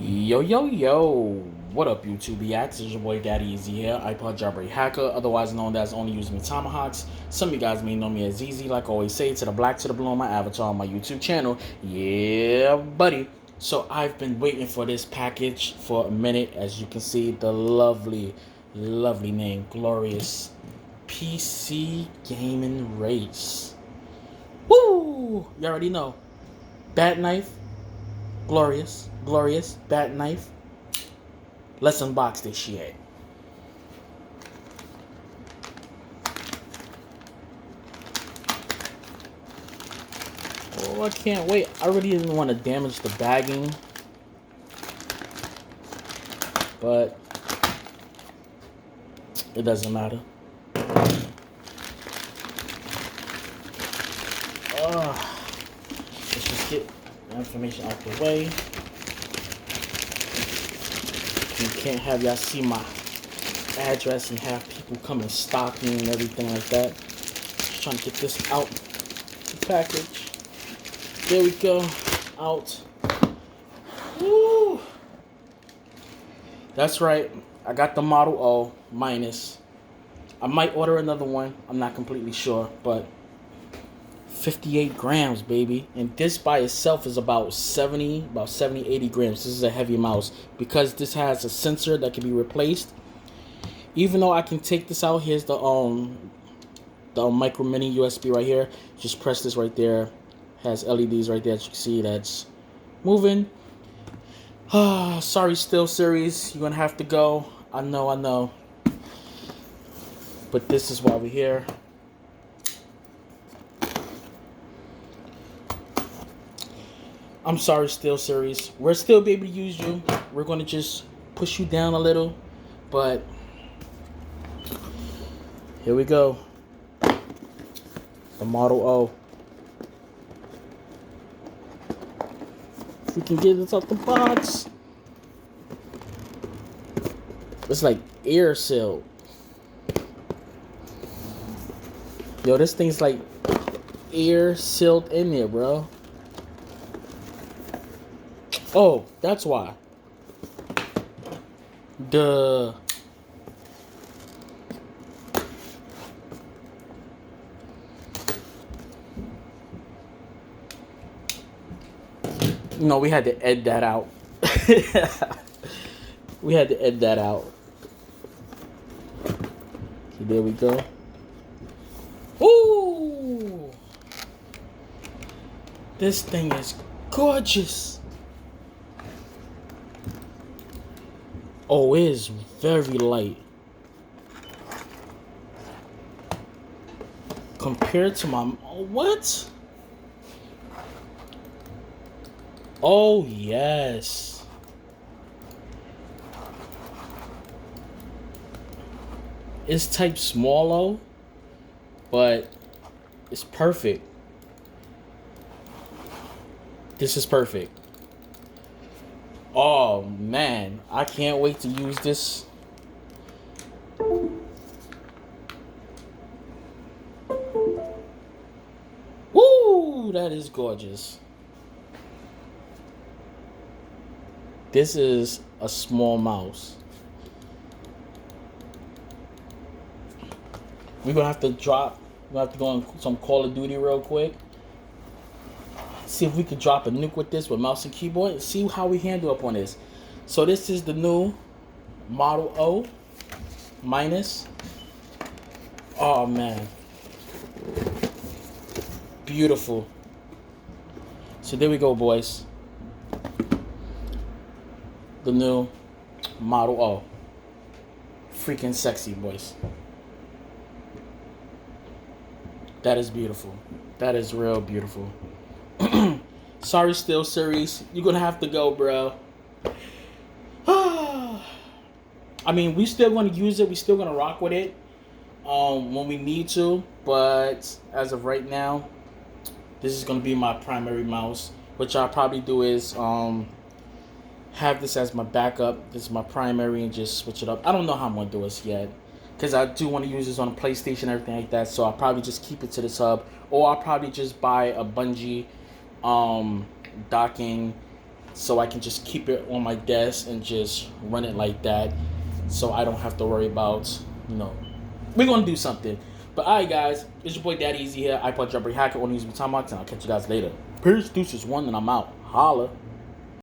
Yo, yo, yo. What up, YouTube? It's your boy Daddy Easy here, ipod jailbreak hacker, otherwise known as Only Use Me Tomahawks. Some of you guys may know me as Easy, like I always say, to the black to the blue on my avatar on my YouTube channel. Yeah, buddy. So I've been waiting for this package for a minute. As you can see, the lovely, lovely name, glorious PC Gaming Race. Woo! You already know. Bat knife. Glorious, bat knife. Let's unbox this shit. Oh, I can't wait. I really didn't want to damage the bagging, but it doesn't matter. Let's just get the information out the way. You can't have y'all see my address and have people come and stalk me and everything like that. Just trying to get this out the package. There we go. Out. Woo! That's right. I got the Model O minus. I might order another one. I'm not completely sure, but 58 grams, baby. And this by itself is about 70, 80 grams. This is a heavy mouse because this has a sensor that can be replaced. Even though I can take this out, here's the micro mini USB right here. Just press this right there. Has LEDs right there, as you can see, that's moving. Sorry, SteelSeries, you're gonna have to go. I know. But this is why we're here. I'm sorry, SteelSeries. We're still be able to use you. We're gonna just push you down a little, but here we go. The Model O. If we can get this out the box. It's like air sealed. Yo, this thing's like air sealed in there, bro. Oh, that's why. Duh. No, we had to edit that out. We had to edit that out. Okay, there we go. Ooh! This thing is gorgeous. Oh, it is very light. Compared to my... What? Oh, yes. It's type smallo, but it's perfect. This is perfect. Oh, man. I can't wait to use this. Woo! That is gorgeous. This is a small mouse. We're going to have to go on some Call of Duty real quick. See if we could drop a nuke with this with mouse and keyboard and see how we handle up on this. So this is the new Model O minus. Oh, man. Beautiful. So there we go, boys. The new Model O. Freaking sexy, boys. That is beautiful. That is real beautiful. Sorry, SteelSeries. You're gonna have to go, bro. I mean, we still gonna use it. We still gonna rock with it when we need to. But as of right now, this is gonna be my primary mouse. Which I'll probably do is have this as my backup. This is my primary and just switch it up. I don't know how I'm gonna do this yet, because I do want to use this on a PlayStation and everything like that. So I'll probably just keep it to this hub, or I'll probably just buy a bungee docking so I can just keep it on my desk and just run it like that, so I don't have to worry about, we're gonna do something. But alright, guys, it's your boy Daddy Easy here, iPod Jailbreak Hacker on these time and I'll catch you guys later. Peace, deuces, one, and I'm out. Holla.